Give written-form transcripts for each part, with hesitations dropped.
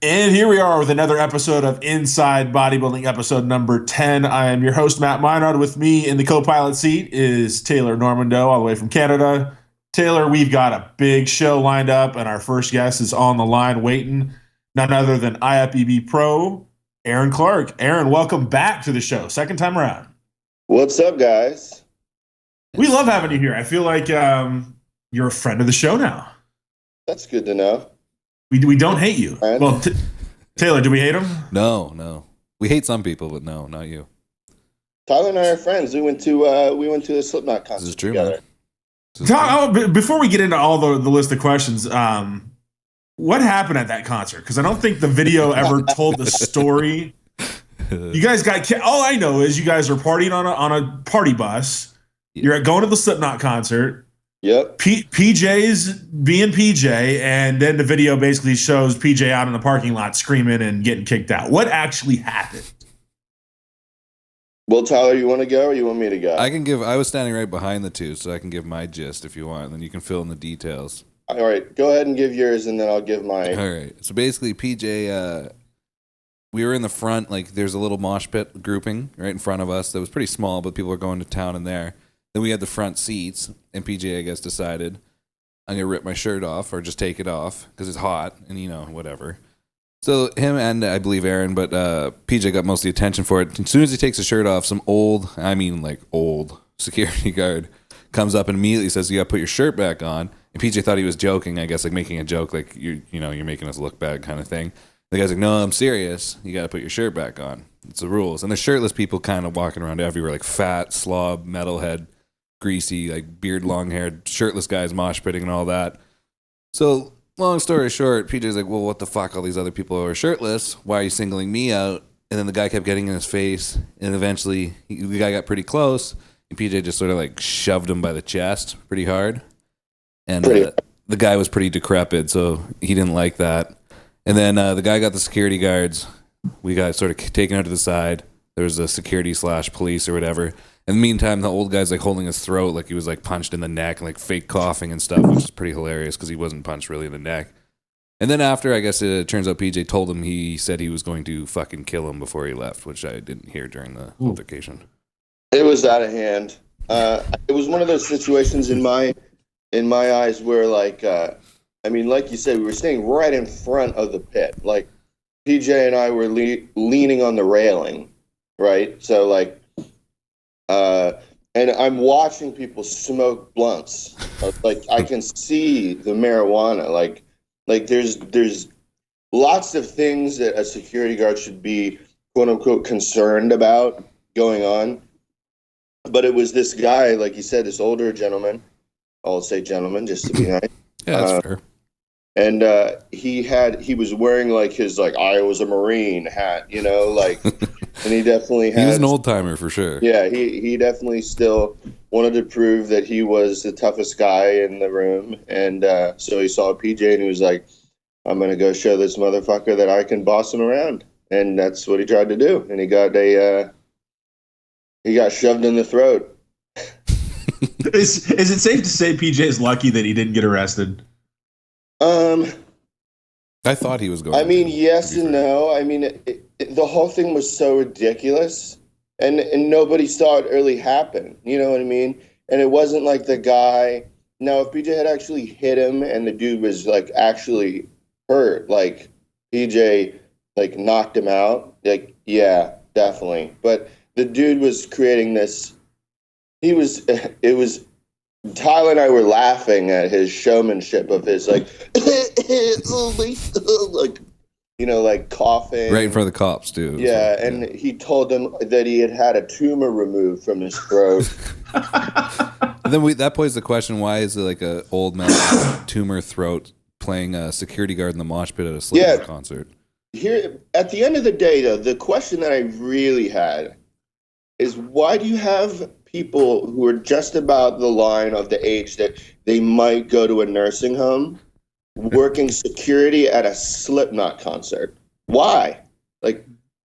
And here we are with another episode of Inside Bodybuilding, episode number 10. I am your host, Matt Minard. With me in the co-pilot seat is Taylor Normando, all the way from Canada. Taylor, we've got a big show lined up, and our first guest is on the line waiting. None other than IFBB Pro, Aaron Clark. Aaron, welcome back to the show. Second time around. What's up, guys? We love having you here. I feel like you're a friend of the show now. That's good to know. We don't hate you. Well, Taylor, do we hate him? No. We hate some people, but no, not you. Tyler and I are friends. We went to the Slipknot concert. This is true, together. man. Before we get into all the list of questions, what happened at that concert? Because I don't think the video ever told the story. You guys got all I know is you guys are partying on a party bus. You're going to the Slipknot concert. Yep. PJ's being PJ, and then the video basically shows PJ out in the parking lot screaming and getting kicked out. What actually happened? Well, Tyler, you want to go or you want me to go? I was standing right behind the two, so I can give my gist if you want, and then you can fill in the details. All right, go ahead and give yours, and then I'll give mine. All right. So basically, PJ, we were in the front, like there's a little mosh pit grouping right in front of us that was pretty small, but people were going to town in there. Then we had the front seats, and PJ, I guess, decided I'm going to rip my shirt off or just take it off because it's hot and, whatever. So him and I believe Aaron, but PJ got most of the attention for it. As soon as he takes the shirt off, some old security guard comes up and immediately says, you got to put your shirt back on. And PJ thought he was joking, I guess, like making a joke, like, you're making us look bad kind of thing. The guy's like, no, I'm serious. You got to put your shirt back on. It's the rules. And there's shirtless people kind of walking around everywhere, like fat, slob, metalhead, greasy, like beard, long-haired, shirtless guys mosh pitting and all that. So, long story short, PJ's like, well, what the fuck? All these other people are shirtless. Why are you singling me out? And then the guy kept getting in his face, and eventually the guy got pretty close, and PJ just sort of like shoved him by the chest pretty hard. And the guy was pretty decrepit, so he didn't like that. And then the guy got the security guards. We got sort of taken out to the side. There was a security/police or whatever. In the meantime, the old guy's like holding his throat like he was like punched in the neck and like fake coughing and stuff, which is pretty hilarious because he wasn't punched really in the neck. And then after, I guess it turns out PJ told him he said he was going to fucking kill him before he left, which I didn't hear during the altercation. It was out of hand. It was one of those situations in my eyes where like you said, we were staying right in front of the pit. Like PJ and I were leaning on the railing, right? So like. And I'm watching people smoke blunts. Like I can see the marijuana. Like there's lots of things that a security guard should be quote unquote concerned about going on. But it was this guy, like you said, this older gentleman. I'll say gentleman just to be nice. Yeah, that's fair. And he was wearing like his like I was a Marine hat, like, and he definitely had. He was an old timer for sure. Yeah, he definitely still wanted to prove that he was the toughest guy in the room, and so he saw PJ and he was like, "I'm gonna go show this motherfucker that I can boss him around," and that's what he tried to do, and he got shoved in the throat. Is it safe to say PJ is lucky that he didn't get arrested? I thought he was going. I mean, yes and no. I mean, the whole thing was so ridiculous, and nobody saw it really happen. You know what I mean? And it wasn't like the guy. Now, if PJ had actually hit him and the dude was like actually hurt, like PJ like knocked him out, like yeah, definitely. But the dude was creating this. It was. Tyler and I were laughing at his showmanship of his like, like coughing. Right in front of the cops, too. Yeah, and he told them that he had a tumor removed from his throat. And then that posed the question, why is it like a old man with a tumor throat playing a security guard in the mosh pit at a Slipknot concert? Here, at the end of the day, though, the question that I really had is why do you have people who are just about the line of the age that they might go to a nursing home working security at a Slipknot concert? Why? Like,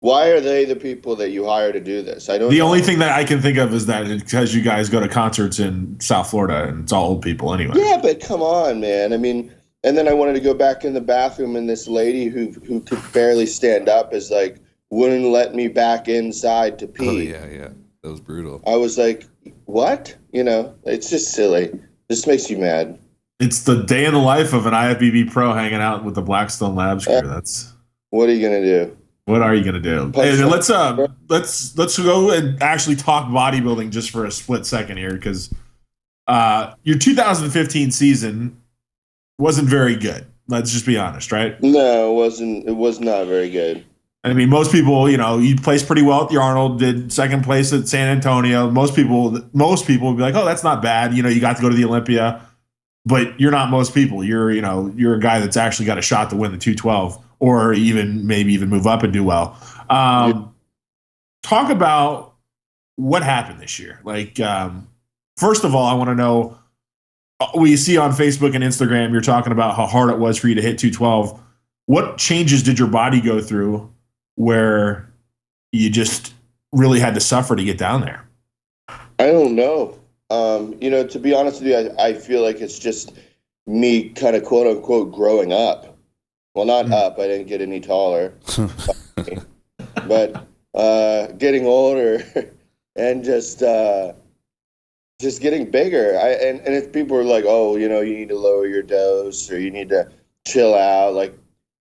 why are they the people that you hire to do this? I don't. The only thing that I can think of is that because you guys go to concerts in South Florida and it's all old people anyway. Yeah, but come on, man. I mean, And then I wanted to go back in the bathroom, and this lady who could barely stand up is like, wouldn't let me back inside to pee. Oh yeah, that was brutal. I was like, what? You know, it's just silly. This makes you mad. It's the day in the life of an IFBB pro hanging out with the Blackstone Labs crew. That's what are you gonna do? What are you gonna do? And let's go and actually talk bodybuilding just for a split second here, because your 2015 season wasn't very good. Let's just be honest, right? No, it wasn't. It was not very good. I mean, most people, you placed pretty well at the Arnold, did second place at San Antonio. Most people would be like, oh, that's not bad. You got to go to the Olympia, but you're not most people. You're a guy that's actually got a shot to win the 212, or maybe even move up and do well. Talk about what happened this year. Like, first of all, I want to know, we see on Facebook and Instagram, you're talking about how hard it was for you to hit 212. What changes did your body go through where you just really had to suffer to get down there? I don't know. To be honest with you, I feel like it's just me kind of quote unquote growing up. Well, not up. I didn't get any taller, but getting older and just getting bigger. And if people are like, oh, you need to lower your dose or you need to chill out, like,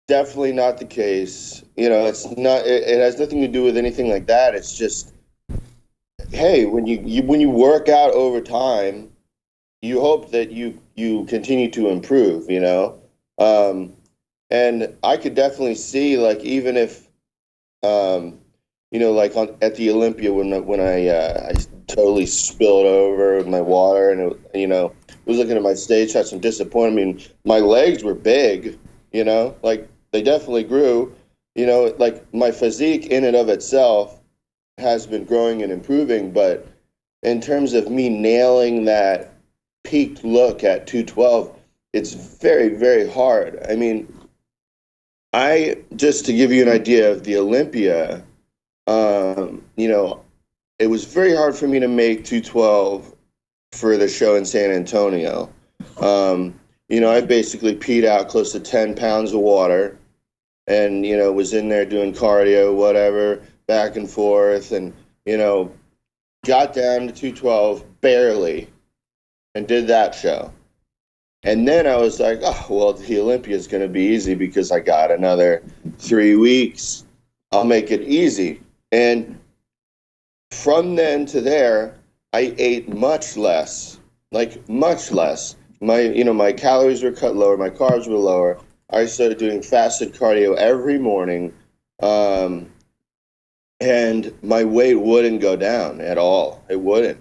definitely not the case. It's not. It has nothing to do with anything like that. It's just, hey, when you work out over time, you hope that you continue to improve. And I could definitely see, like, even if, like at the Olympia when I totally spilled over with my water, and was looking at my stage shots and disappointed. I mean, my legs were big, like they definitely grew, like my physique in and of itself has been growing and improving. But in terms of me nailing that peaked look at 212, it's very, very hard. I mean, just to give you an idea of the Olympia, it was very hard for me to make 212 for the show in San Antonio. I basically peed out close to 10 pounds of water and, was in there doing cardio, whatever, back and forth, and, got down to 212 barely and did that show. And then I was like, oh, well, the Olympia is going to be easy because I got another 3 weeks. I'll make it easy. And from then to there, I ate much less, like much less. My calories were cut lower, my carbs were lower. I started doing fasted cardio every morning, and my weight wouldn't go down at all. It wouldn't,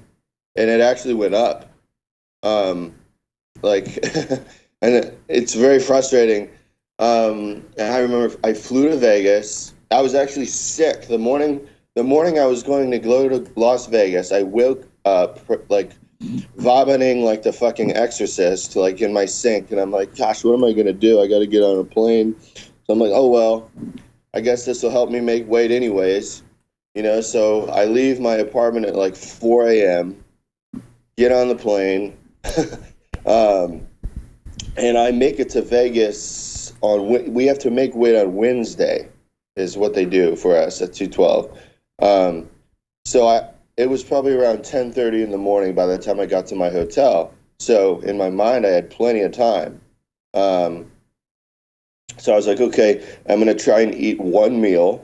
and it actually went up. And it's very frustrating. And I remember I flew to Vegas. I was actually sick the morning I was going to go to Las Vegas. I woke up like vomiting like the fucking Exorcist, like in my sink, and I'm like, gosh, what am I gonna do? I got to get on a plane. So I'm like, oh well, I guess this will help me make weight anyways, So I leave my apartment at like 4 a.m. Get on the plane, and I make it to Vegas we have to make weight on Wednesday, is what they do for us at 212. It was probably around 10:30 in the morning by the time I got to my hotel. So in my mind, I had plenty of time. So I was like, okay, I'm going to try and eat one meal,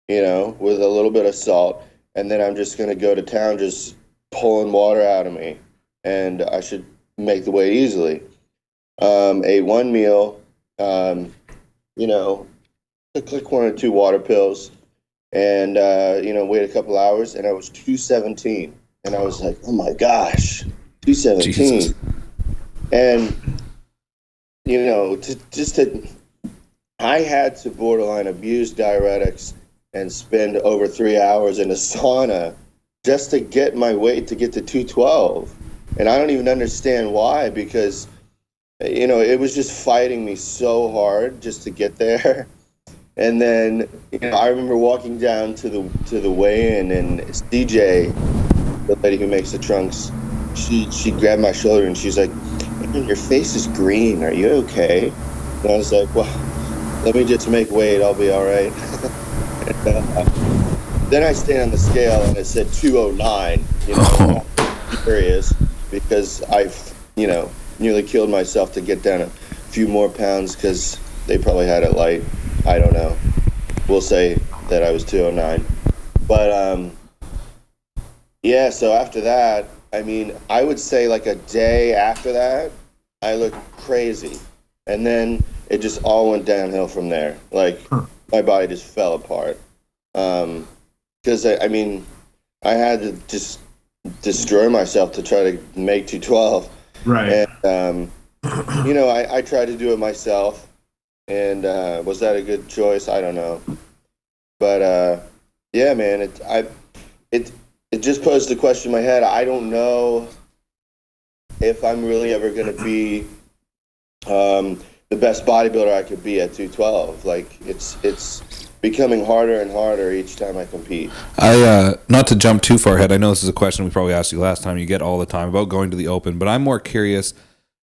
with a little bit of salt. And then I'm just going to go to town, just pulling water out of me. And I should make the weight easily. Ate one meal, took like 1 or 2 water pills. And, wait a couple hours, and I was 217. And I was like, oh, my gosh, 217. Jesus. And, I had to borderline abuse diuretics and spend over 3 hours in a sauna just to get my weight to get to 212. And I don't even understand why, because, it was just fighting me so hard just to get there. And then, I remember walking down to the weigh-in, and CJ, the lady who makes the trunks, she grabbed my shoulder and she's like, "Man, your face is green. Are you okay?" And I was like, "Well, let me just make weight. I'll be all right." Then I stayed on the scale and it said 209. I'm furious because I've, nearly killed myself to get down a few more pounds because they probably had it light. I don't know. We'll say that I was 209. But yeah, so after that, I mean, I would say like a day after that, I looked crazy. And then it just all went downhill from there. Like, my body just fell apart. Because, I mean, I had to just destroy myself to try to make 212. Right. And, I tried to do it myself. And was that a good choice? I don't know. But, yeah, man, it just posed the question in my head. I don't know if I'm really ever going to be the best bodybuilder I could be at 212. Like, it's becoming harder and harder each time I compete. Not to jump too far ahead, I know this is a question we probably asked you last time, you get all the time about going to the open, but I'm more curious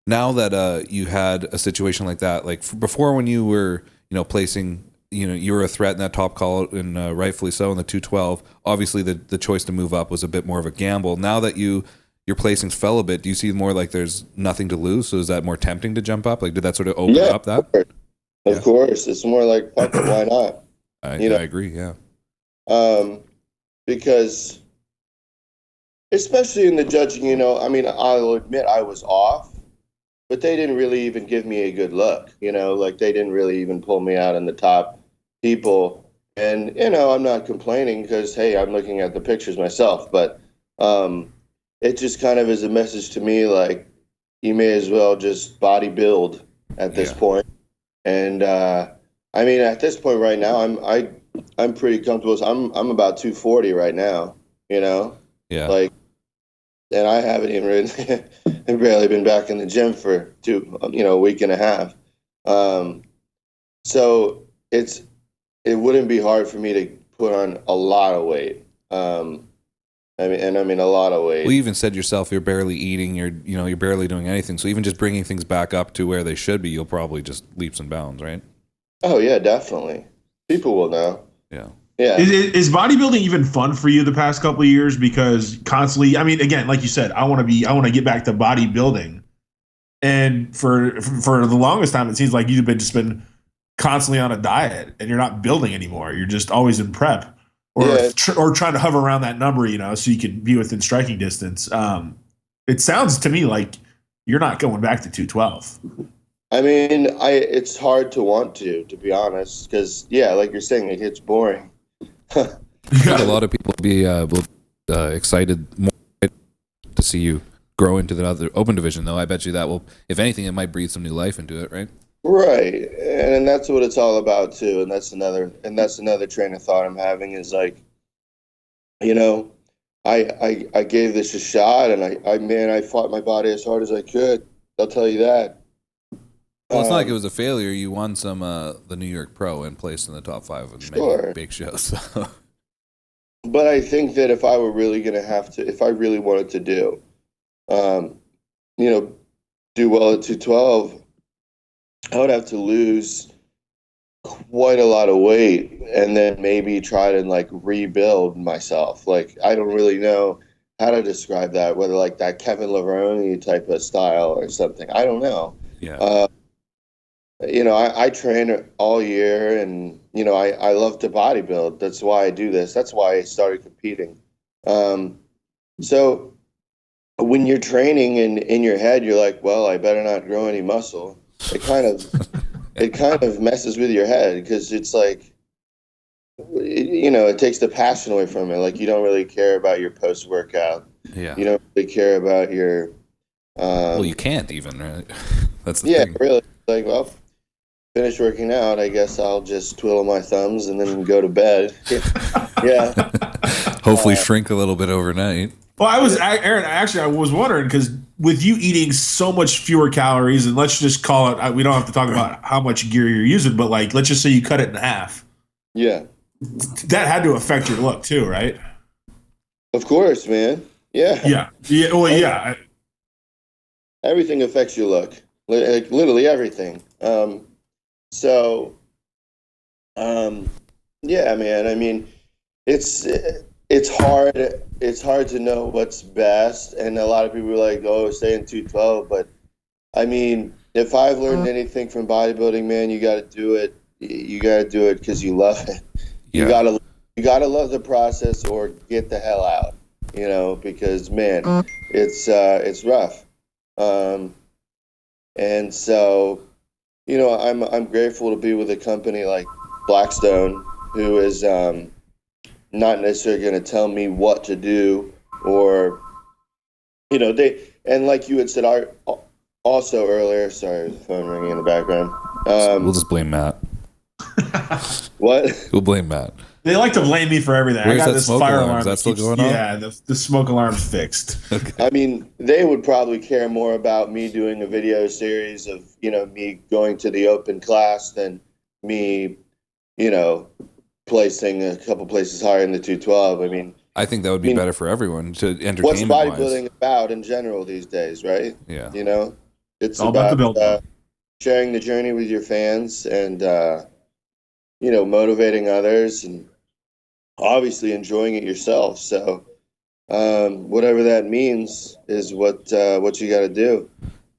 now that you had a situation like that, like before when you were, placing, you were a threat in that top call, and rightfully so, in the 212, obviously the choice to move up was a bit more of a gamble. Now that your placings fell a bit, do you see more like there's nothing to lose? So is that more tempting to jump up? Like, did that sort of open up that? Of course. It's more like, fuck it, why not? I agree, yeah. Because especially in the judging, I mean, I'll admit I was off, but they didn't really even give me a good look, like they didn't really even pull me out in the top people. And, I'm not complaining because, hey, I'm looking at the pictures myself, but it just kind of is a message to me, like, you may as well just bodybuild at this point. And, I mean, at this point right now, I'm pretty comfortable. I'm about 240 right now, Yeah. Like, and I haven't even really, I've barely been back in the gym for a week and a half. So it wouldn't be hard for me to put on a lot of weight. I mean a lot of weight. Well, you even said yourself you're barely eating, you're barely doing anything. So even just bringing things back up to where they should be, you'll probably just leaps and bounds, right? Oh yeah, definitely. People will know. Yeah. Yeah. Is bodybuilding even fun for you the past couple of years? Because constantly, I mean, again, like you said, I want to get back to bodybuilding, and for the longest time, it seems like you've been constantly on a diet, and you're not building anymore. You're just always in prep, or trying to hover around that number, so you can be within striking distance. It sounds to me like you're not going back to 212. I mean, it's hard to want to be honest, because like you're saying, it gets boring. I think a lot of people will excited more to see you grow into the other open division, though. I bet you that will, if anything, it might breathe some new life into it, right? Right, and that's what it's all about too. And that's another train of thought I'm having is like, I gave this a shot, and I fought my body as hard as I could. I'll tell you that. Well, it's not like it was a failure. You won some the New York Pro and placed in the top 5 of many big shows. So. But I think that if I were really going to if I really wanted to do well at 212, I would have to lose quite a lot of weight and then maybe try to like rebuild myself. Like, I don't really know how to describe that, whether like that Kevin Levrone type of style or something. I don't know. Yeah. I train all year, and I love to bodybuild. That's why I do this. That's why I started competing. So when you're training in your head, you're like, well, I better not grow any muscle. It kind of messes with your head, because it's like, it takes the passion away from it. Like, you don't really care about your post workout. Yeah. You don't really care about your. Well, you can't even, right? That's the thing. Yeah, really. Like, well, finish working out, I guess I'll just twiddle my thumbs and then go to bed. Yeah. Hopefully shrink a little bit overnight. Well, Aaron, I was wondering, because with you eating so much fewer calories, and let's just call it, we don't have to talk about how much gear you're using, but like, let's just say you cut it in half. Yeah. That had to affect your look too, right? Of course, man. Yeah. Yeah. Yeah. Well, yeah. everything affects your look. Like literally everything. Yeah, man. I mean, it's hard. It's hard to know what's best, and a lot of people are like, "Oh, stay in 212." But I mean, if I've learned anything from bodybuilding, man, you got to do it. You got to do it because you love it. You gotta love the process, or get the hell out. You know, because man, it's rough. And so, you know, I'm grateful to be with a company like Blackstone, who is not necessarily going to tell me what to do, or, you know, and like you had said also earlier, sorry, the phone ringing in the background. We'll just blame Matt. What? We'll blame Matt. They like to blame me for everything. Where's I got that this smoke fire alarm? alarm. Is that still going on? Yeah, the smoke alarm's fixed. I mean, they would probably care more about me doing a video series of, you know, me going to the open class than me, you know, placing a couple places higher in the 212. I mean, I think that would be better for everyone to entertainment. What's bodybuilding about in general these days, right? Yeah. You know, it's all about the build. Sharing the journey with your fans, and you know, motivating others, and obviously enjoying it yourself. So whatever that means is what you got to do.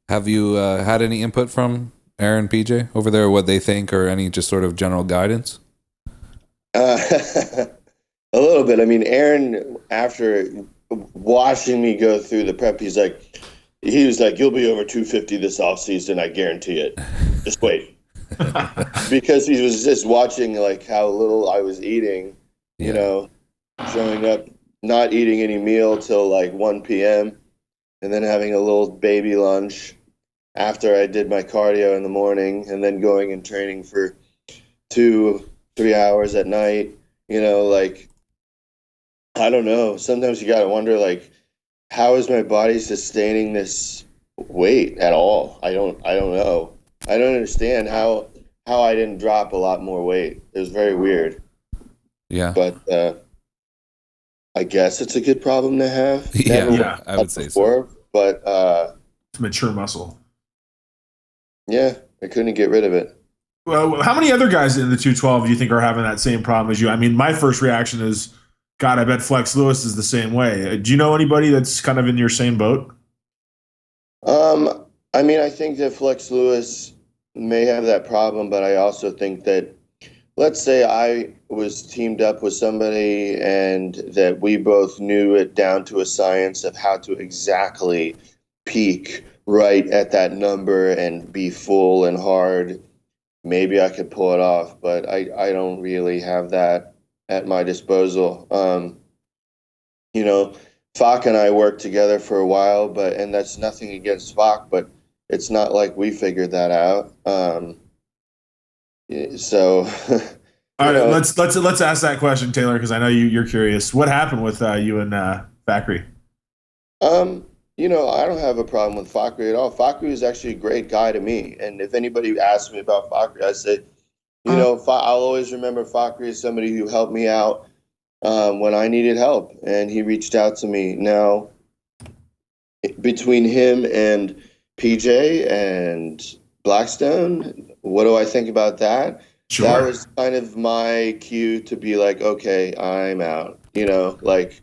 Have you had any input from Aaron, PJ over there, what they think, or any just sort of general guidance? A little bit. I mean, Aaron, after watching me go through the prep, he was like, "You'll be over 250 this off season, I guarantee it. Just wait." Because he was just watching like how little I was eating, you know, showing up, not eating any meal till like 1 p.m. and then having a little baby lunch after I did my cardio in the morning, and then going and training for 2-3 hours at night. You know, like, I don't know. Sometimes you got to wonder, like, how is my body sustaining this weight at all? I don't know. I don't understand how I didn't drop a lot more weight. It was very weird. Yeah. But I guess it's a good problem to have. Yeah, I would say so. But it's mature muscle. Yeah, I couldn't get rid of it. Well, how many other guys in the 212 do you think are having that same problem as you? I mean, my first reaction is, God, I bet Flex Lewis is the same way. Do you know anybody that's kind of in your same boat? I mean, I think that Flex Lewis may have that problem, but I also think that, let's say I was teamed up with somebody and that we both knew it down to a science of how to exactly peak right at that number and be full and hard. Maybe I could pull it off, but I don't really have that at my disposal. You know, Fak and I worked together for a while, and that's nothing against Fak, but it's not like we figured that out. So, all right, let's ask that question, Taylor, because I know you're curious. What happened with you and Fakhri? You know, I don't have a problem with Fakhri at all. Fakhri is actually a great guy to me. And if anybody asks me about Fakhri, I say, you know, I'll always remember Fakhri as somebody who helped me out when I needed help. And he reached out to me. Now, between him and PJ and Blackstone, what do I think about that? Sure. That was kind of my cue to be like, okay, I'm out. You know, like,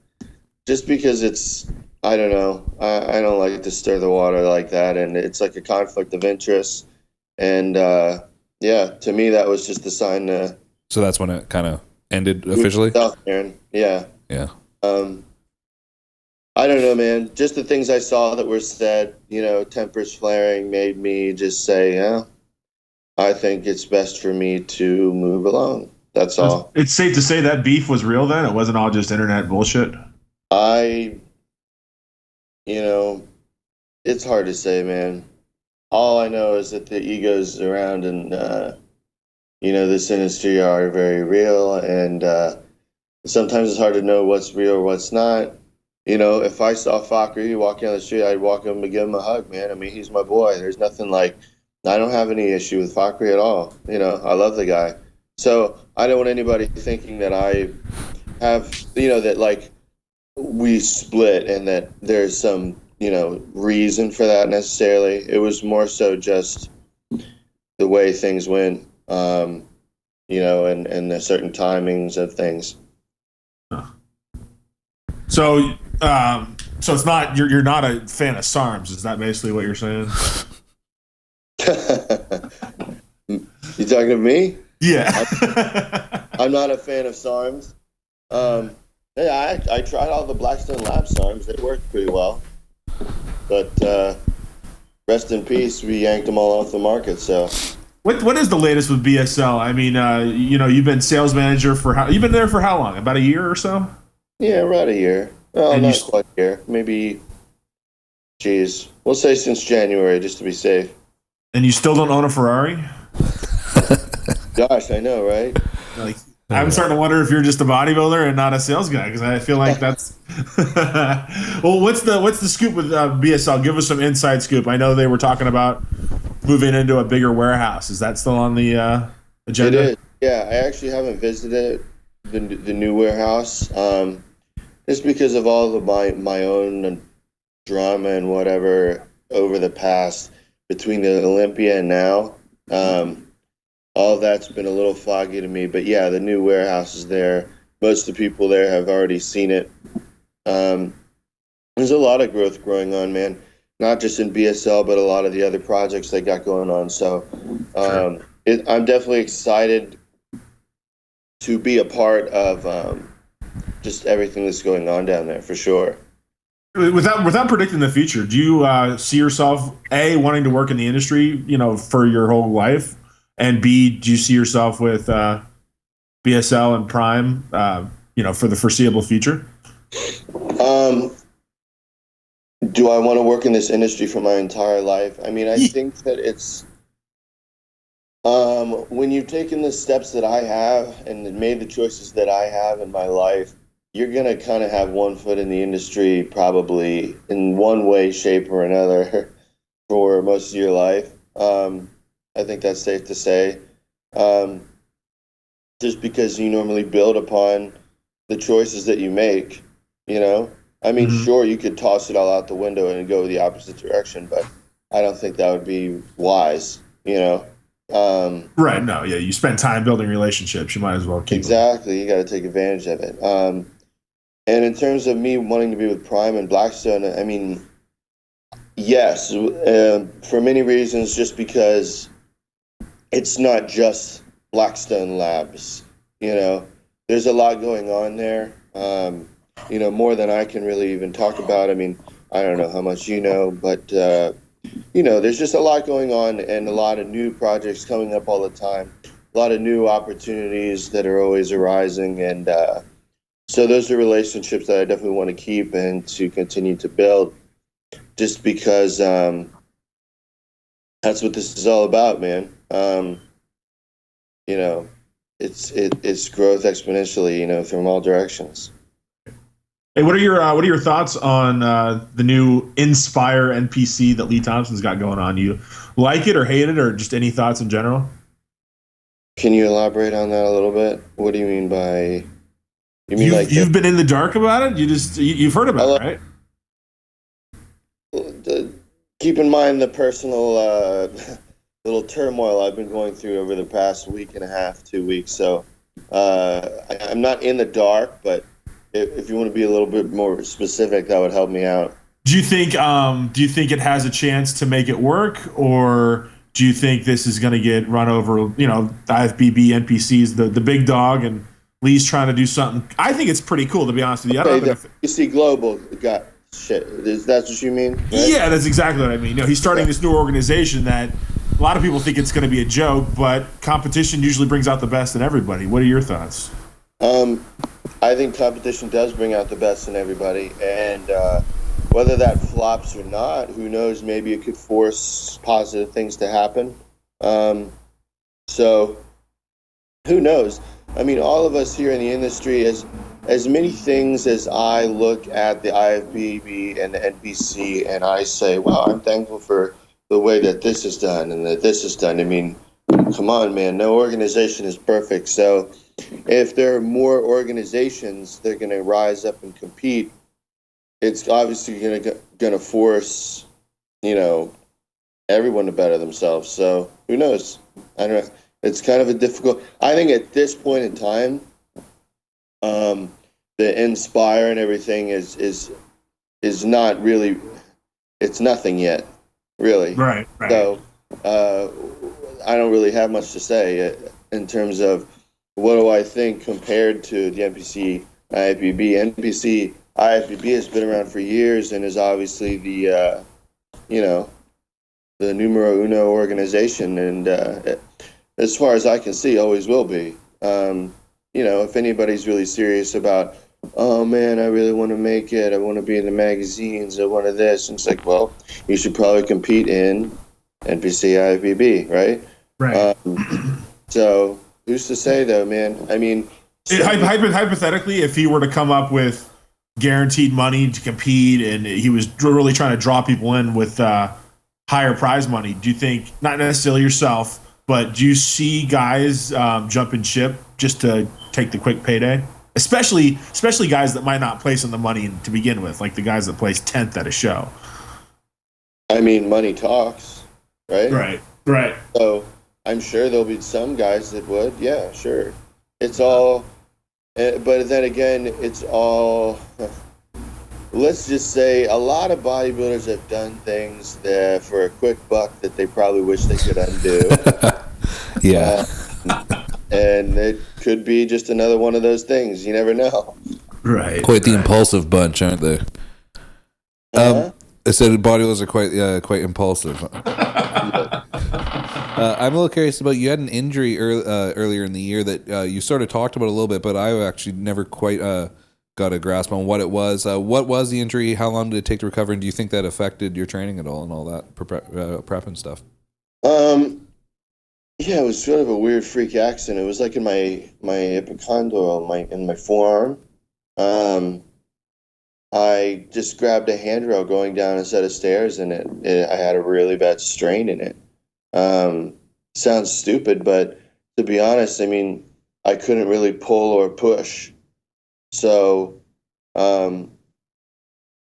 just because it's, I don't know. I don't like to stir the water like that, and it's like a conflict of interest. And yeah, to me, that was just a sign to. So that's when it kind of ended officially. Yeah. Yeah. I don't know, man. Just the things I saw that were said, you know, tempers flaring, made me just say, yeah, I think it's best for me to move along. That's all. It's safe to say that beef was real then? It wasn't all just internet bullshit? You know, it's hard to say, man. All I know is that the egos around in, you know, this industry are very real, and sometimes it's hard to know what's real or what's not. You know, if I saw Fakhri walking down the street, I'd walk up and give him a hug, man. I mean, he's my boy. There's nothing like, I don't have any issue with Fakhri at all. You know, I love the guy. So I don't want anybody thinking that I have, you know, that like we split and that there's some, reason for that necessarily. It was more so just the way things went, and the certain timings of things. So it's not you're not a fan of SARMs. Is that basically what you're saying? You talking to me? Yeah. I'm not a fan of SARMs. Yeah, I tried all the Blackstone Labs SARMs. They worked pretty well. But rest in peace, we yanked them all off the market. So what is the latest with BSL? I mean, you've been sales manager you've been there for how long? About a year or so? Yeah, about a year. Well, And not quite a year. Maybe, we'll say since January, just to be safe. And you still don't own a Ferrari? Gosh, I know, right? Like, I'm starting to wonder if you're just a bodybuilder and not a sales guy, because I feel like that's. Well, what's the scoop with BSL? Give us some inside scoop. I know they were talking about moving into a bigger warehouse. Is that still on the agenda? It is. Yeah, I actually haven't visited the new warehouse, just because of all of my own drama and whatever over the past between the Olympia and now. All that's been a little foggy to me, but yeah, the new warehouse is there. Most of the people there have already seen it. There's a lot of growth going on, man. Not just in BSL, but a lot of the other projects they got going on. So I'm definitely excited to be a part of just everything that's going on down there, for sure. Without predicting the future, do you see yourself wanting to work in the industry, for your whole life? And B, do you see yourself with BSL and Prime, for the foreseeable future? Do I want to work in this industry for my entire life? I mean, I think that it's when you've taken the steps that I have and made the choices that I have in my life, you're going to kind of have one foot in the industry probably in one way, shape, or another for most of your life. I think that's safe to say. Just because you normally build upon the choices that you make, I mean, sure, you could toss it all out the window and go the opposite direction, but I don't think that would be wise, Right. No, yeah, you spend time building relationships. You might as well keep Exactly. You got to take advantage of it. And in terms of me wanting to be with Prime and Blackstone, I mean, yes, for many reasons, just because it's not just Blackstone Labs, there's a lot going on there, more than I can really even talk about. I mean, I don't know how much but, there's just a lot going on and a lot of new projects coming up all the time, a lot of new opportunities that are always arising. And so those are relationships that I definitely want to keep and to continue to build, just because that's what this is all about, man. It's growth exponentially, from all directions. Hey, what are your thoughts on the new Inspire NPC that Lee Thompson's got going on? You like it or hate it, or just any thoughts in general? Can you elaborate on that a little bit? What do you mean by? You've been in the dark about it? You've heard about it, right? Keep in mind the personal little turmoil I've been going through over the past week and a half, 2 weeks. So I'm not in the dark, but if you want to be a little bit more specific, that would help me out. Do you think it has a chance to make it work, or do you think this is going to get run over? IFBB, NPCs, the big dog, and Lee's trying to do something. I think it's pretty cool, to be honest with you. You see, Global got shit. That's what you mean? Right? Yeah, that's exactly what I mean. He's starting this new organization that a lot of people think it's going to be a joke, but competition usually brings out the best in everybody. What are your thoughts? I think competition does bring out the best in everybody, and whether that flops or not, who knows? Maybe it could force positive things to happen. So who knows? I mean, all of us here in the industry, as many things as I look at the IFBB and the NPC, and I say, wow, I'm thankful for the way that this is done and that this is done. I mean, come on, man. No organization is perfect. So if there are more organizations, they're going to rise up and compete. it's obviously gonna force, you know, everyone to better themselves. So who knows? I don't know. It's kind of a difficult. I think at this point in time, the Inspire and everything is not really. It's nothing yet, really. Right. So I don't really have much to say in terms of what do I think compared to the NPC IFBB. NPC IFBB has been around for years and is obviously the the numero uno organization, and as far as I can see, always will be. If anybody's really serious about, oh man, I really want to make it, I want to be in the magazines, I want to this, and it's like, well, you should probably compete in NPC IFBB, right? Right. So who's to say though, man? I mean, hypothetically, if he were to come up with guaranteed money to compete and he was really trying to draw people in with higher prize money, do you think, not necessarily yourself, but do you see guys jumping ship just to take the quick payday? Especially guys that might not place in the money to begin with, like the guys that place 10th at a show. I mean, money talks, right? Right. So I'm sure there'll be some guys that would. Yeah, sure. It's all, but then again, it's all, let's just say a lot of bodybuilders have done things that for a quick buck that they probably wish they could undo. Yeah. And it could be just another one of those things. You never know. Right. Quite the impulsive bunch, aren't they? I said bodybuilders are quite impulsive. I'm a little curious about, you had an injury earlier in the year that you sort of talked about a little bit, but I actually never quite got a grasp on what it was. What was the injury? How long did it take to recover? And do you think that affected your training at all and all that prep and stuff? Yeah, it was sort of a weird freak accident. It was like in my epicondyle, in my forearm. I just grabbed a handrail going down a set of stairs, and I had a really bad strain in it. Sounds stupid, but to be honest, I mean, I couldn't really pull or push. So it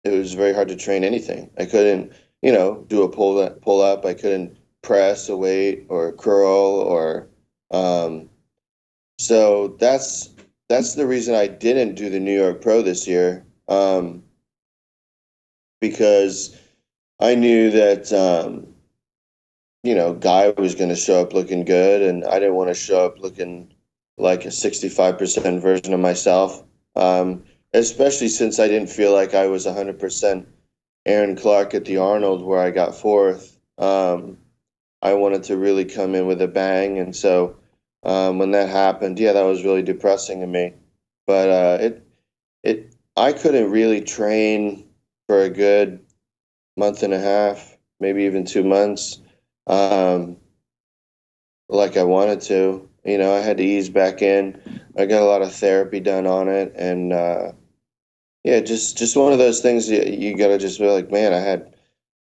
was very hard to train anything. I couldn't, do a pull up. I couldn't press a weight or curl or so that's the reason I didn't do the New York Pro this year, because I knew that Guy was going to show up looking good, and I didn't want to show up looking like a 65% version of myself, especially since I didn't feel like I was 100% Aaron Clark at the Arnold where I got fourth. I wanted to really come in with a bang, and so when that happened, that was really depressing to me. But I couldn't really train for a good month and a half, maybe even 2 months, like I wanted to. I had to ease back in. I got a lot of therapy done on it, and just one of those things you gotta just be like, man, I had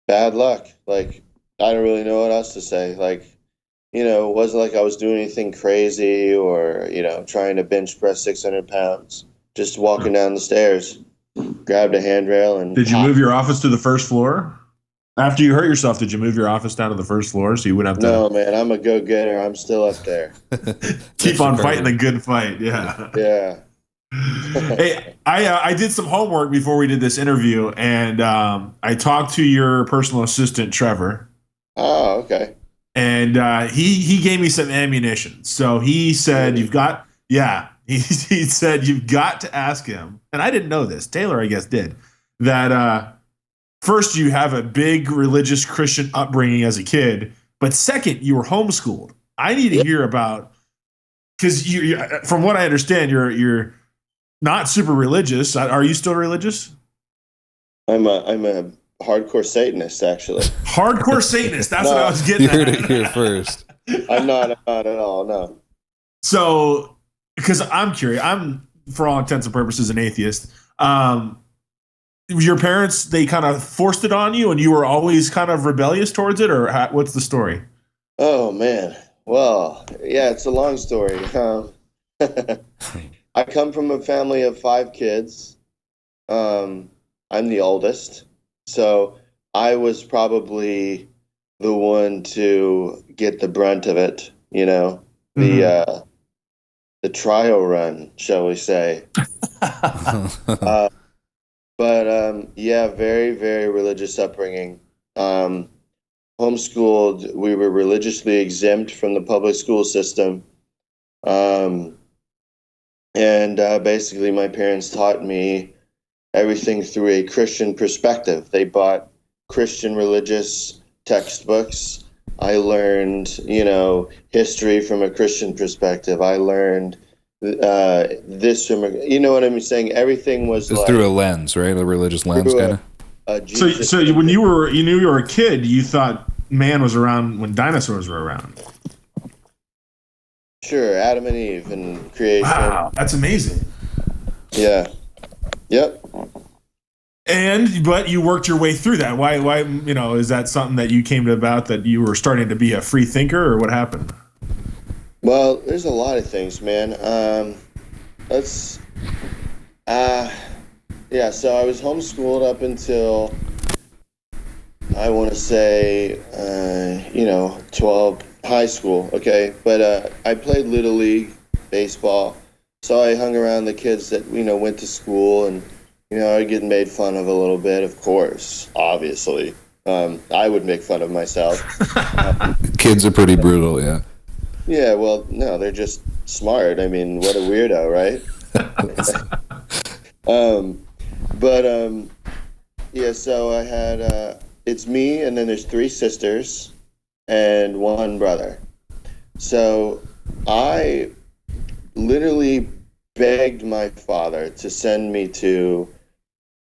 bad luck. Like, I don't really know what else to say. Like, it wasn't like I was doing anything crazy or, trying to bench press 600 pounds. Just walking down the stairs, grabbed a handrail and... Did you move your office to the first floor? After you hurt yourself, did you move your office down to the first floor so you wouldn't have to... No, man, I'm a go-getter. I'm still up there. Keep on fighting the good fight, yeah. Yeah. Hey, I did some homework before we did this interview, and I talked to your personal assistant, Trevor. Oh, okay. And he gave me some ammunition. So he said, he said you've got to ask him, and I didn't know this, Taylor I guess did, that first you have a big religious Christian upbringing as a kid, but second, you were homeschooled. I need to hear about, because you, from what I understand, you're not super religious. Are you still religious? I'm a hardcore Satanist, actually. Hardcore Satanist. That's what I was getting at. You heard it here first. I'm not at all, no. So, because I'm curious, I'm, for all intents and purposes, an atheist. Your parents, they kind of forced it on you, and you were always kind of rebellious towards it, or what's the story? Oh, man. Well, yeah, it's a long story. I come from a family of 5 kids. I'm the oldest, so I was probably the one to get the brunt of it, the trial run, shall we say. But yeah, very, very religious upbringing. Homeschooled, we were religiously exempt from the public school system. And basically my parents taught me everything through a Christian perspective. They bought Christian religious textbooks. I learned, history from a Christian perspective. I learned this from you know what I'm saying? Everything was It's like through a lens, right? A religious lens, kind of. So when you knew you were a kid, you thought man was around when dinosaurs were around. Sure, Adam and Eve and creation. Wow, that's amazing. Yeah. Yep. But you worked your way through that. Why, is that something that you came to about, that you were starting to be a free thinker, or what happened? Well, there's a lot of things, man. So I was homeschooled up until, I want to say, 12, high school, okay? But I played Little League baseball, so I hung around the kids that, went to school, and, I get made fun of a little bit, of course, obviously. I would make fun of myself. Kids are pretty brutal, yeah. Yeah, well, no, they're just smart. I mean, what a weirdo, right? So I had, it's me, and then there's 3 sisters and 1 brother. So I literally begged my father to send me to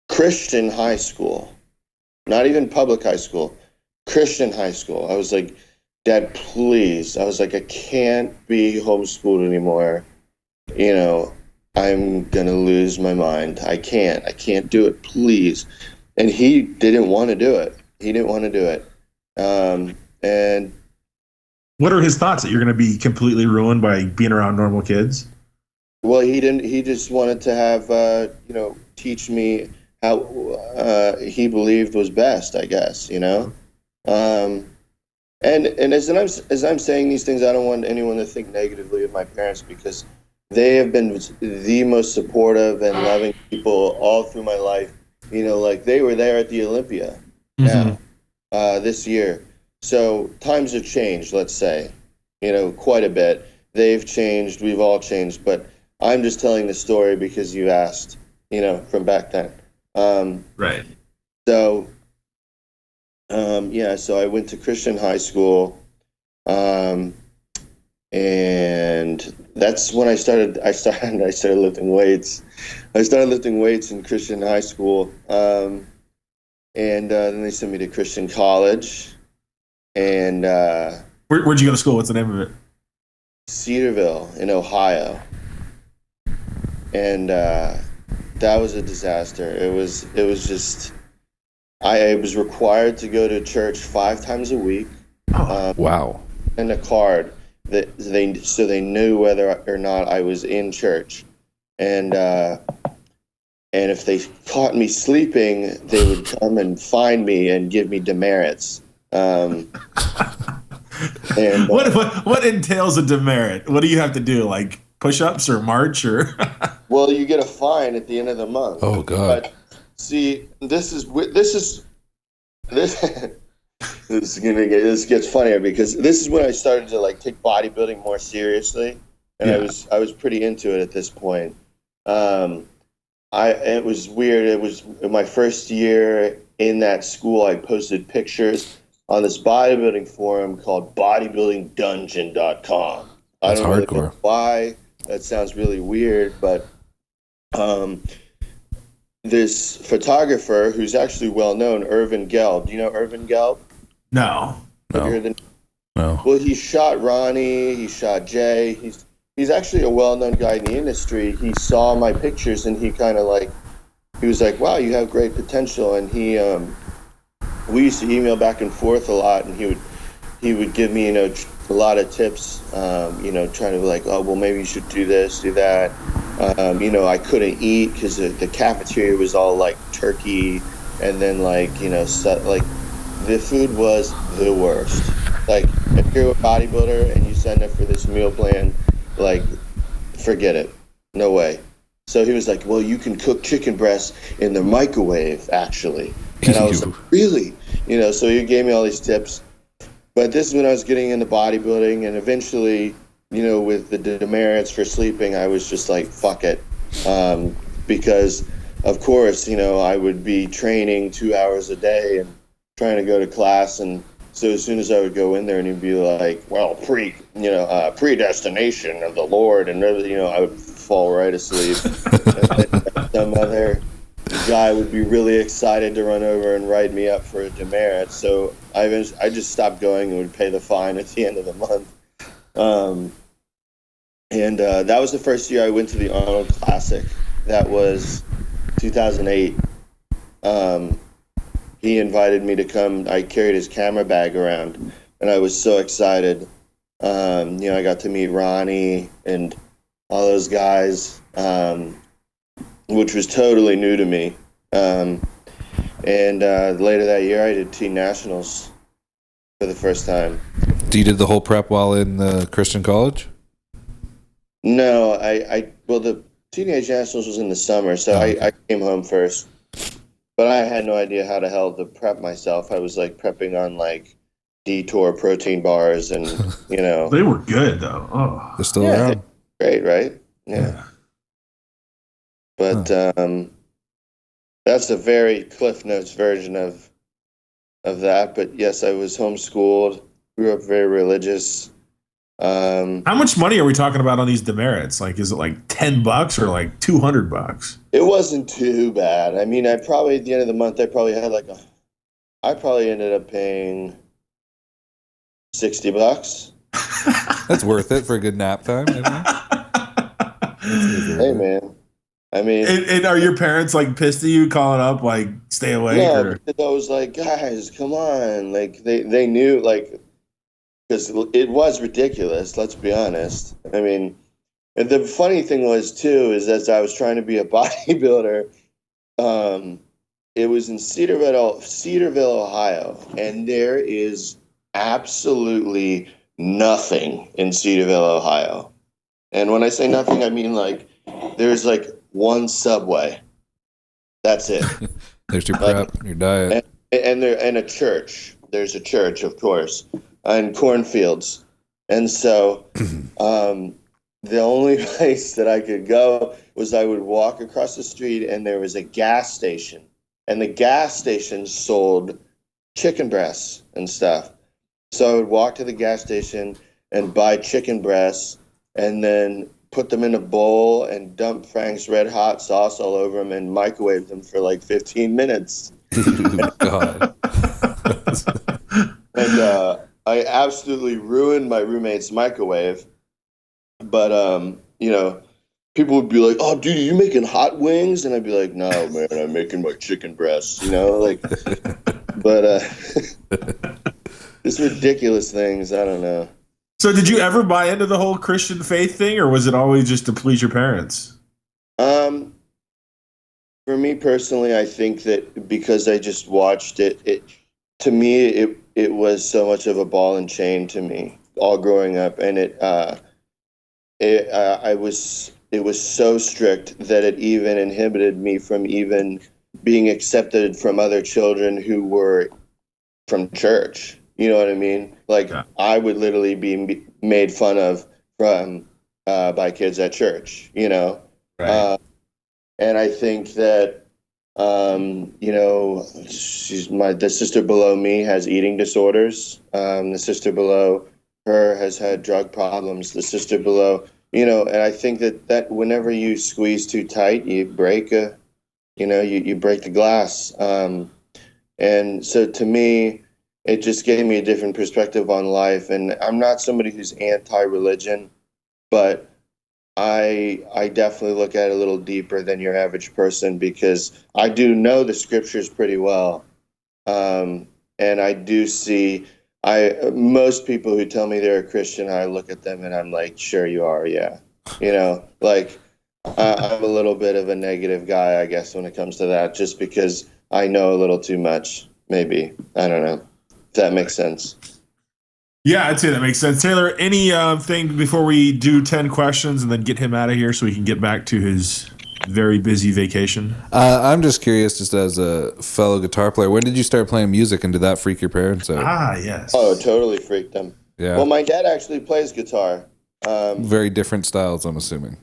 Christian high school, not even public high school, Christian high school. I was like, Dad, please. I was like, I can't be homeschooled anymore. I'm going to lose my mind. I can't do it, please. And he didn't want to do it. And what are his thoughts, that you're going to be completely ruined by being around normal kids? Well, he didn't. He just wanted to have, teach me how he believed was best, I guess, And as I'm saying these things, I don't want anyone to think negatively of my parents, because they have been the most supportive and loving people all through my life. Like they were there at the Olympia now, this year. So times have changed, let's say, quite a bit. They've changed. We've all changed. But I'm just telling the story because you asked, from back then. Right. So I went to Christian high school, and that's when I started lifting weights. I started lifting weights in Christian high school, and then they sent me to Christian college, and where'd you go to school? What's the name of it? Cedarville in Ohio, and that was a disaster. It was just. I was required to go to church 5 times a week. Wow. And a card that they knew whether or not I was in church. And if they caught me sleeping, they would come and find me and give me demerits. And what entails a demerit? What do you have to do? Like push-ups or march or? Well, you get a fine at the end of the month. Oh God. But, see, this gets funnier, because this is when I started to take bodybuilding more seriously, and I was pretty into it at this point. It was weird. It was my first year in that school. I posted pictures on this bodybuilding forum called Bodybuilding.com. That's I don't really hardcore. know why. That sounds really weird, but this photographer who's actually well known, Irvin Gelb. Do you know Irvin Gelb? No. No. Well, he shot Ronnie. He shot Jay. He's actually a well-known guy in the industry. He saw my pictures and he kind of he was like, "Wow, you have great potential." And we used to email back and forth a lot, and he would give me a lot of tips. Trying to be "Oh, well, maybe you should do this, do that." I couldn't eat because the cafeteria was all turkey, and then like, you know, like the food was the worst. Like if you're a bodybuilder and you sign up for this meal plan, like forget it. No way. So he was like, well, you can cook chicken breasts in the microwave, actually. And I was like, really? You know, so he gave me all these tips. But this is when I was getting into bodybuilding, and eventually, you know, with the demerits for sleeping, I was just like, fuck it. Because, of course, you know, I would be training 2 hours a day and trying to go to class. And so as soon as I would go in there and he'd be like, well, predestination of the Lord, and, you know, I would fall right asleep. And some other guy would be really excited to run over and write me up for a demerit. So I just stopped going and would pay the fine at the end of the month. That was the first year I went to the Arnold Classic. That was 2008. He invited me to come. I carried his camera bag around, and I was so excited. You know, I got to meet Ronnie and all those guys, which was totally new to me. Later that year, I did teen nationals for the first time. You did the whole prep while in the Christian college? No, well, the teenage nationals was in the summer, so I came home first. But I had no idea how the hell to prep myself. I was like prepping on like Detour protein bars, and you know they were good though. Oh, they're still around. Great, right? Yeah. But that's a very Cliff Notes version of that. But yes, I was homeschooled. Grew up very religious. How much money are we talking about on these demerits? Like, is it like $10 or like $200? It wasn't too bad. I mean, I probably at the end of the month, I probably ended up paying $60. That's worth it for a good nap time. Hey, man. I mean, and are your parents like pissed at you, calling up like stay awake? No, because I was like, guys, come on. Like they knew, like, because it was ridiculous. Let's be honest. I mean, and the funny thing was too is as I was trying to be a bodybuilder, it was in Cedarville, Ohio, and there is absolutely nothing in Cedarville, Ohio. And when I say nothing, I mean like there's like one Subway. That's it. There's your prep, your diet, and a church. There's a church, of course, and cornfields. And so, the only place that I could go was I would walk across the street, and there was a gas station, and the gas station sold chicken breasts and stuff. So I would walk to the gas station and buy chicken breasts, and then put them in a bowl and dump Frank's Red Hot sauce all over them and microwave them for like 15 minutes. God. And I absolutely ruined my roommate's microwave. But, you know, people would be like, oh, dude, are you making hot wings? And I'd be like, no, man, I'm making my chicken breasts, you know, like, but just ridiculous things. I don't know. So did you ever buy into the whole Christian faith thing, or was it always just to please your parents? For me personally, I think that because I just watched it to me, it was so much of a ball and chain to me all growing up. And it was so strict that it even inhibited me from even being accepted from other children who were from church. You know what I mean? Like, yeah. I would literally be made fun of from by kids at church, you know? Right. And I think that, you know, the sister below me has eating disorders. The sister below her has had drug problems. The sister below, you know, and I think that whenever you squeeze too tight, you break you break the glass. And so to me, it just gave me a different perspective on life. And I'm not somebody who's anti-religion, but I definitely look at it a little deeper than your average person, because I do know the scriptures pretty well. And I do see, most people who tell me they're a Christian, I look at them and I'm like, sure you are. Yeah. You know, like I'm a little bit of a negative guy, I guess, when it comes to that, just because I know a little too much. Maybe, I don't know if that makes sense. Yeah, I'd say that makes sense. Taylor, any thing before we do 10 questions and then get him out of here so he can get back to his very busy vacation? I'm just curious, just as a fellow guitar player, when did you start playing music, and did that freak your parents out? Yes. Oh, it totally freaked them. Yeah. Well, my dad actually plays guitar. Very different styles, I'm assuming.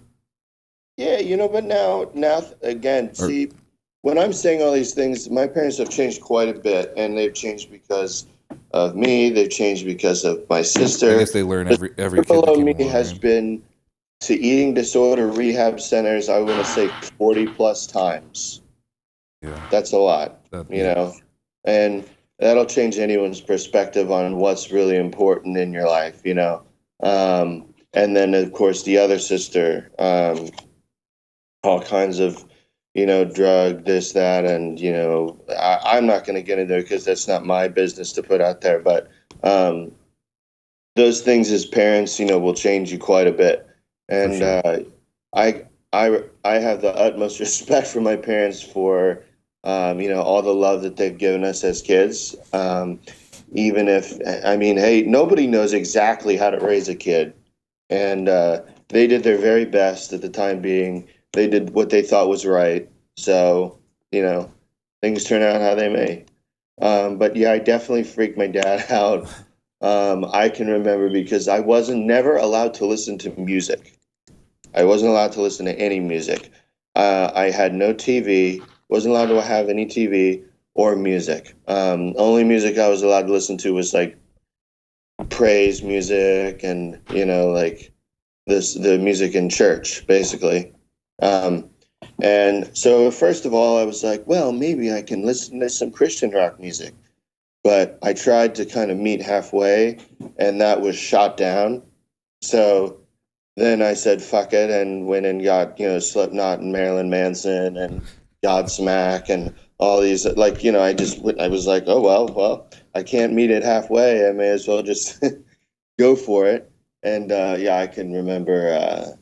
Yeah, but now again, see, when I'm saying all these things, my parents have changed quite a bit, and they've changed because of me. They've changed because of my sister. I guess they learn every kid below that me came along, has right? been to eating disorder rehab centers. I want to say 40 plus times. Yeah. That's a lot, and that'll change anyone's perspective on what's really important in your life, and then of course the other sister, all kinds of, drug, this, that, and, I'm not going to get into it because that's not my business to put out there. But those things as parents, will change you quite a bit. And sure. I have the utmost respect for my parents for, all the love that they've given us as kids. Even if, hey, nobody knows exactly how to raise a kid. And they did their very best at the time being. They did what they thought was right. So, things turn out how they may. But yeah, I definitely freaked my dad out. I can remember because I wasn't never allowed to listen to music. I wasn't allowed to listen to any music. I had no TV, wasn't allowed to have any TV or music. Only music I was allowed to listen to was like praise music and, like the music in church, basically. And so first of all, I was like, well, maybe I can listen to some Christian rock music. But I tried to kind of meet halfway, and that was shot down. So then I said, fuck it, and went and got, Slipknot and Marilyn Manson and Godsmack and all these, like, I was like, oh, well, I can't meet it halfway. I may as well just go for it. And yeah, I can remember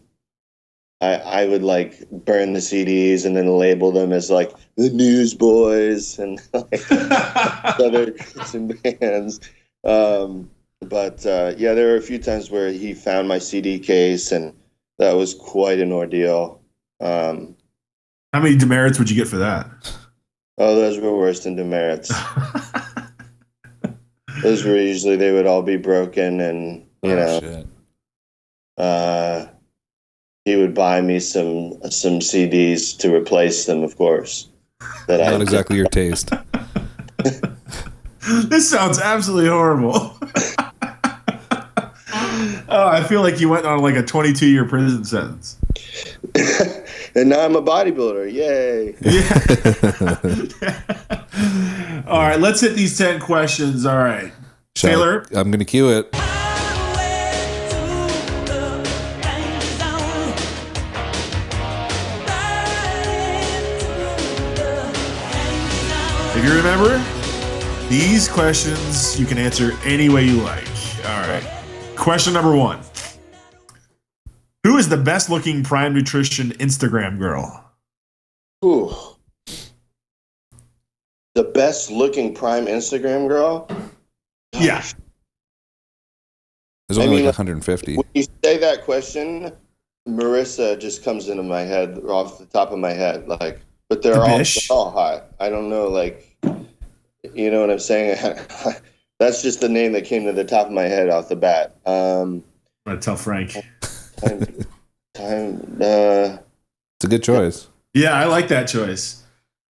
I would like burn the CDs and then label them as like the Newsboys and like other Christian bands. But yeah, there were a few times where he found my CD case, and that was quite an ordeal. How many demerits would you get for that? Oh, those were worse than demerits. Those were usually, they would all be broken, and Shit. He would buy me some CDs to replace them, of course. Not exactly your taste. This sounds absolutely horrible. Oh, I feel like you went on like a 22-year prison sentence. And now I'm a bodybuilder. Yay. Yeah. All right, let's hit these 10 questions. All right. Taylor? I'm going to cue it. If you remember, these questions you can answer any way you like. All right. Question number 1. Who is the best looking Prime Nutrition Instagram girl? Ooh. The best looking Prime Instagram girl? Yeah. There's only like 150. When you say that question, Marissa just comes into my head off the top of my head. Like, but they're all hot. I don't know, like, you know what I'm saying? That's just the name that came to the top of my head off the bat. I'm gonna tell Frank. It's a good choice. Yeah, I like that choice.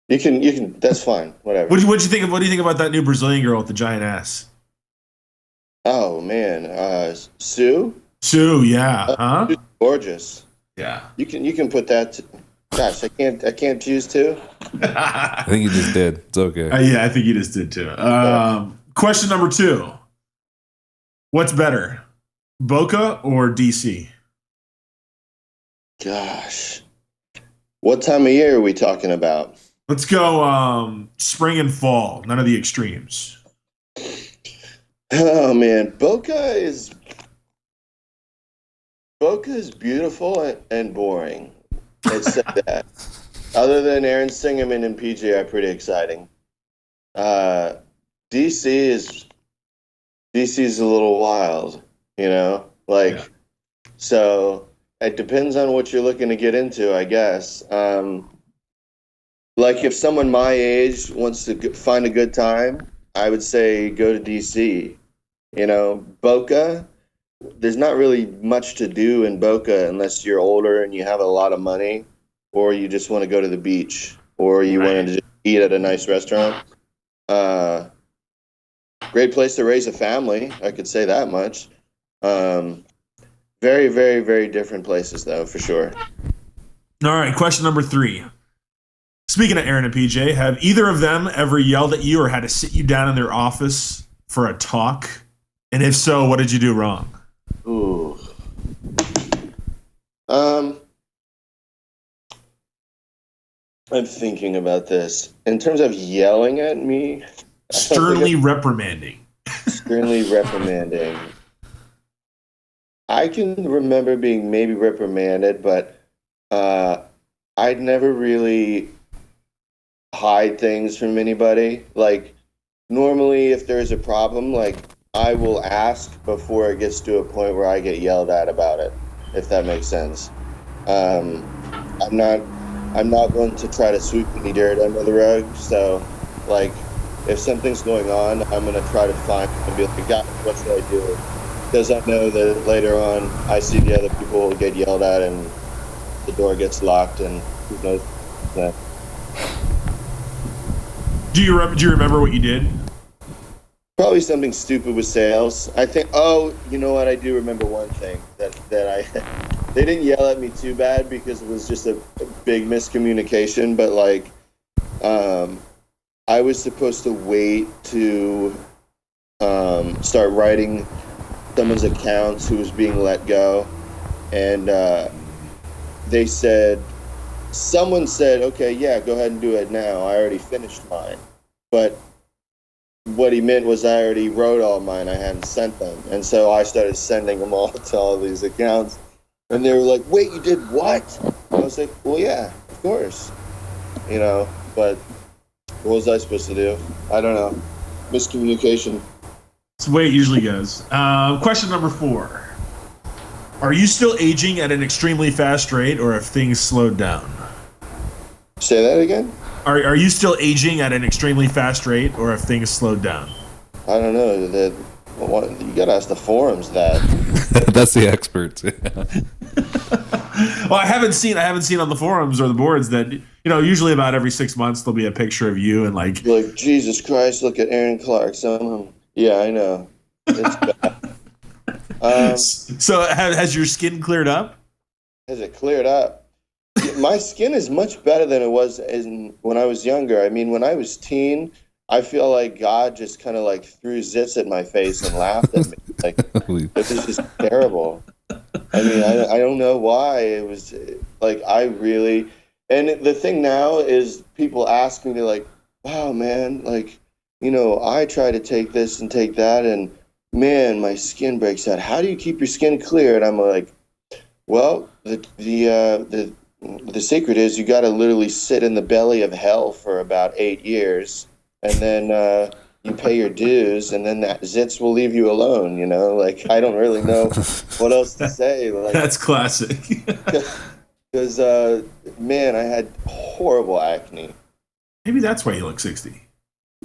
You can. That's fine. Whatever. What do you think of? What do you think about that new Brazilian girl with the giant ass? Oh man, Sue. Sue, yeah, huh? She's gorgeous. Yeah. You can put that. Gosh, I can't choose two. I think you just did. It's okay. Yeah, I think you just did too. Question number 2. What's better, Boca or DC? Gosh, what time of year are we talking about? Let's go spring and fall. None of the extremes. Oh man, Boca is beautiful and boring. It's so bad. Other than Aaron Singerman and PJ are pretty exciting. DC is a little wild, you know? Like, Yeah. so it depends on what you're looking to get into, I guess. Like if someone my age wants to find a good time, I would say go to DC. You know, Boca, there's not really much to do in Boca unless you're older and you have a lot of money, or you just want to go to the beach, or you want to just eat at a nice restaurant. Great place to raise a family, I could say that much. Very, very, very different places, though, for sure. All right, question number 3. Speaking of Aaron and PJ, have either of them ever yelled at you or had to sit you down in their office for a talk? And if so, what did you do wrong? Ooh. I'm thinking about this. In terms of yelling at me, Sternly reprimanding. Sternly reprimanding. I can remember being maybe reprimanded, but I'd never really hide things from anybody. Like, normally if there's a problem, like, I will ask before it gets to a point where I get yelled at about it, if that makes sense. I'm not going to try to sweep any dirt under the rug. So, like, if something's going on, I'm going to try to find and be like, God, what should I do? Because I know that later on, I see the other people get yelled at and the door gets locked and who knows that. Do you remember what you did? Probably something stupid with sales. I think. Oh, you know what? I do remember one thing that they didn't yell at me too bad because it was just a big miscommunication. But like, I was supposed to wait to start writing someone's accounts who was being let go, and someone said, "Okay, yeah, go ahead and do it now. I already finished mine," but what he meant was I already wrote all mine. I hadn't sent them. And so I started sending them all to all these accounts. And they were like, wait, you did what? I was like, well, yeah, of course. You know, but what was I supposed to do? I don't know. Miscommunication. It's the way it usually goes. Question number 4. Are you still aging at an extremely fast rate or have things slowed down? Say that again? Are you still aging at an extremely fast rate, or have things slowed down? I don't know. You gotta ask the forums that. That's the experts. Well, I haven't seen on the forums or the boards that, you know, usually about every 6 months there'll be a picture of you and like Jesus Christ, look at Aaron Clark. Yeah, I know. It's bad. So has your skin cleared up? Has it cleared up? My skin is much better than it was when I was younger. I mean, when I was teen, I feel like God just kind of like threw zits at my face and laughed at me. Like, it was just terrible. I mean, I don't know why. It was like and the thing now is people ask me, they're like, wow, man, like, you know, I try to take this and take that and man, my skin breaks out. How do you keep your skin clear? And I'm like, well, the secret is you got to literally sit in the belly of hell for about 8 years, and then you pay your dues, and then that zits will leave you alone. You know, like I don't really know what else to say. Like, that's classic. Because man, I had horrible acne. Maybe that's why you look 60.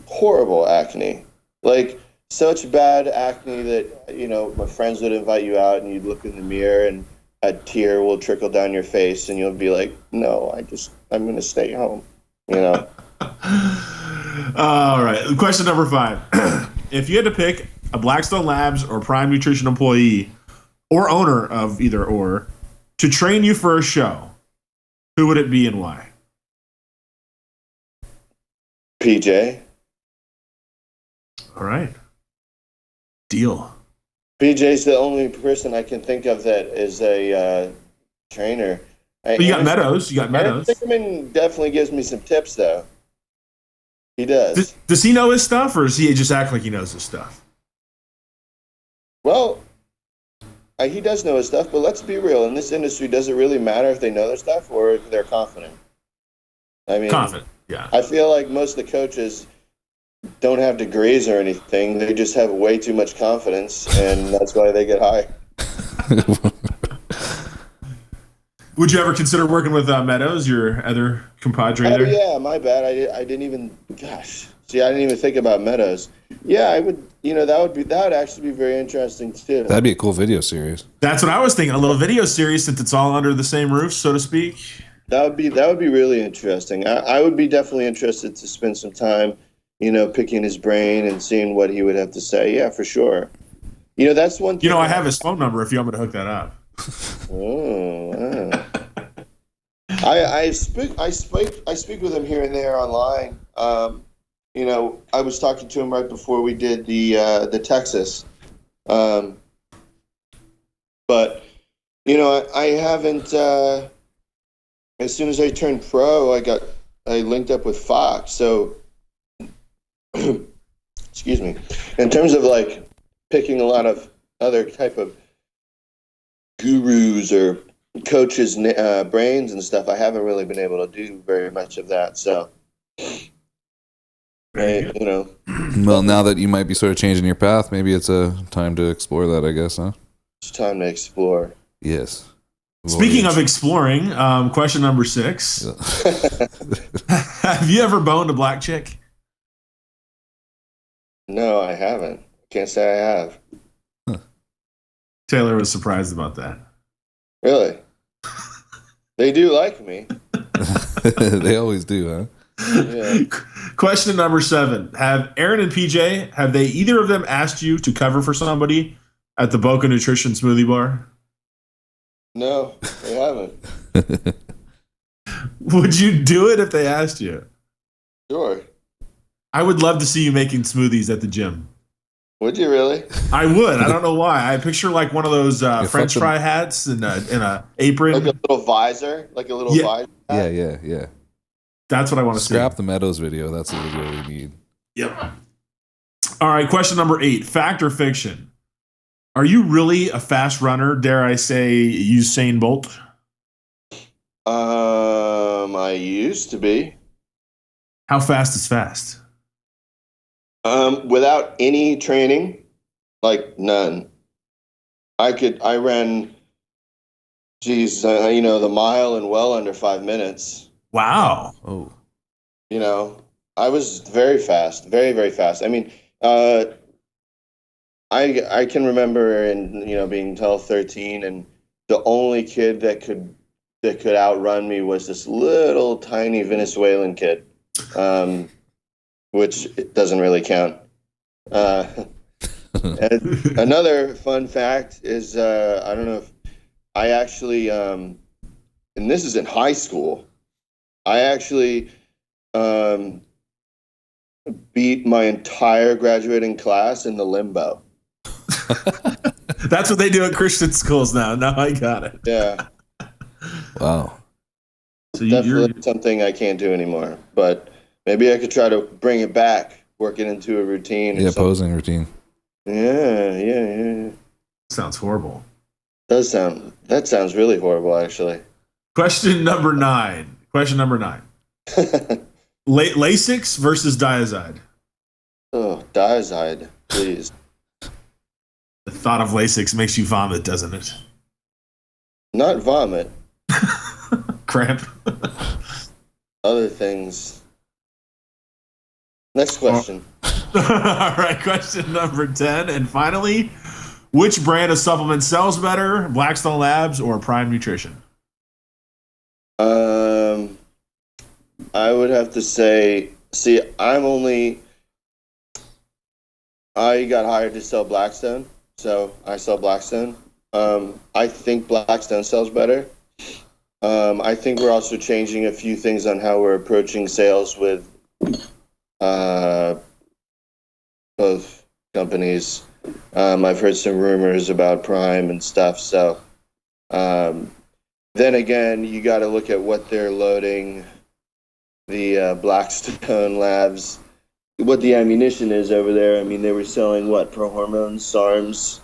Horrible acne, like such bad acne that you know my friends would invite you out, and you'd look in the mirror and a tear will trickle down your face and you'll be like, no, I'm going to stay home, you know? All right. Question number 5. If you had to pick a Blackstone Labs or Prime Nutrition employee or owner of either or to train you for a show, who would it be and why? PJ. All right. Deal. PJ's the only person I can think of that is a trainer. But you got Meadows. Zimmerman definitely gives me some tips, though. He does. Does he know his stuff, or does he just act like he knows his stuff? Well, he does know his stuff, but let's be real. In this industry, does it really matter if they know their stuff or if they're confident? I mean, Confident, yeah. I feel like most of the coaches don't have degrees or anything. They just have way too much confidence, and that's why they get hired. Would you ever consider working with Meadows, your other compadre there? Oh yeah, my bad. I didn't even. Gosh, see, I didn't even think about Meadows. Yeah, I would. That would actually be very interesting too. That'd be a cool video series. That's what I was thinking. A little video series, since it's all under the same roof, so to speak. That would be really interesting. I would be definitely interested to spend some time, picking his brain and seeing what he would have to say. Yeah, for sure. That's one thing. I have his phone number if you want me to hook that up. Oh, wow. I speak with him here and there online. I was talking to him right before we did the Texas, but I haven't. As soon as I turned pro, I linked up with Fox. So, excuse me. In terms of like picking a lot of other type of gurus or coaches' brains and stuff, I haven't really been able to do very much of that. So, Well, now that you might be sort of changing your path, maybe it's a time to explore that, I guess, huh? It's time to explore. Yes. Speaking of exploring, question number 6. Have you ever boned a black chick? No, I haven't. Can't say I have. Huh. Taylor was surprised about that. Really? They do like me. They always do, huh? Yeah. Question number 7. Have Aaron and PJ, have they either of them asked you to cover for somebody at the Boca Nutrition Smoothie Bar? No, they haven't. Would you do it if they asked you? Sure. I would love to see you making smoothies at the gym. Would you really? I would. I don't know why. I picture like one of those French fry hats and a apron. Like a little visor? Like a little visor? Yeah. That's what I want to see. Scrap the Meadows video. That's the video we need. Yep. All right, question number 8. Fact or fiction? Are you really a fast runner? Dare I say Usain Bolt? I used to be. How fast is fast? Without any training, like none. I ran, the mile in well under 5 minutes. Wow. Oh. I was very fast, very, very fast. I mean, I can remember being 12, 13, and the only kid that could outrun me was this little tiny Venezuelan kid, which it doesn't really count. And another fun fact is I don't know if I actually, and this is in high school, I actually beat my entire graduating class in the limbo. That's what they do at Christian schools now. Now I got it. Yeah. Wow. So Definitely something I can't do anymore. But maybe I could try to bring it back, work it into a routine. Yeah, posing routine. Yeah. Sounds horrible. That sounds really horrible, actually. Question number 9. Lasix versus Diazide. Oh, Diazide, please. The thought of Lasix makes you vomit, doesn't it? Not vomit. Cramp. Other things. Next question. All right, question number 10. And finally, which brand of supplement sells better, Blackstone Labs or Prime Nutrition? I would have to say, I got hired to sell Blackstone, so I sell Blackstone. I think Blackstone sells better. I think we're also changing a few things on how we're approaching sales with both companies. I've heard some rumors about Prime and stuff, so then again, you got to look at what they're loading the Blackstone Labs, what the ammunition is over there. I mean, they were selling what, pro hormones, SARMs,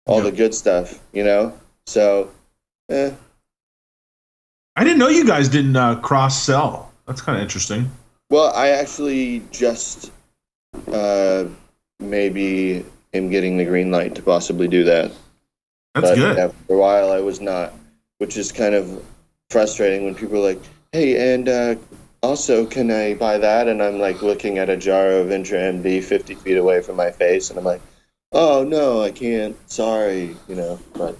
all the good stuff, you know? So, I didn't know you guys didn't cross sell. That's kind of interesting. Well, I actually just maybe am getting the green light to possibly do that. That's good. Yeah, for a while I was not, which is kind of frustrating when people are like, hey, and also, can I buy that? And I'm like looking at a jar of Intra MD 50 feet away from my face, and I'm like, oh, no, I can't. Sorry, you know, but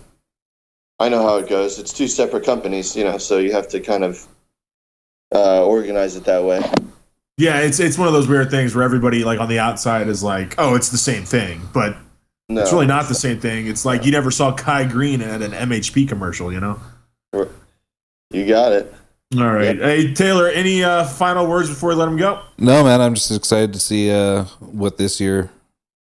I know how it goes. It's two separate companies, you know, so you have to kind of organize it that way. Yeah, it's one of those weird things where everybody like on the outside is like, oh, it's the same thing, but No, it's really not the same thing. It's like you never saw Kai Green at an MHP commercial, you know? you got it. All right. Yeah. Hey, Taylor, any final words before we let him go? No, man, I'm just excited to see what this year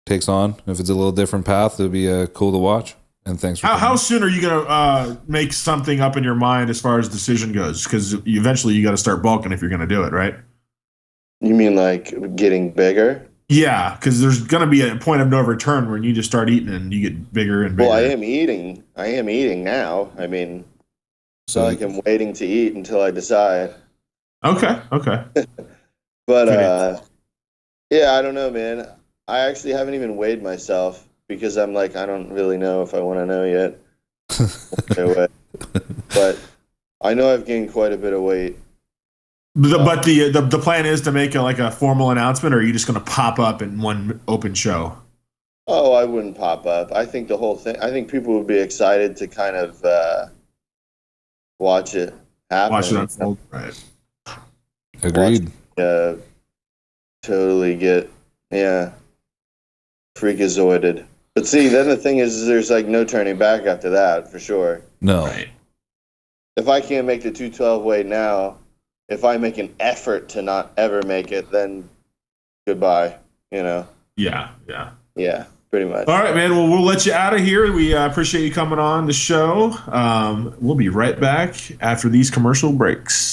takes on. If it's a little different path, it'll be cool to watch. And thanks for How soon are you going to make something up in your mind as far as decision goes? Because eventually you got to start bulking if you're going to do it, right? You mean like getting bigger? Yeah, because there's going to be a point of no return when you just start eating and you get bigger and bigger. Well, I am eating now. I mean, it's not like I'm waiting to eat until I decide. Okay. But yeah, I don't know, man. I actually haven't even weighed myself because I'm like, I don't really know if I want to know yet. But I know I've gained quite a bit of weight. But the plan is to make a formal announcement, or are you just going to pop up in one open show? Oh, I wouldn't pop up. I think the whole thing. I think people would be excited to kind of watch it happen. Watch it unfold, right? Agreed. Totally get freakazoided. But see, then the thing is, there's like no turning back after that, for sure. No. Right. If I can't make the 212 weight now, if I make an effort to not ever make it, then goodbye, you know? Yeah. Yeah, pretty much. All right, man. Well, we'll let you out of here. We appreciate you coming on the show. We'll be right back after these commercial breaks.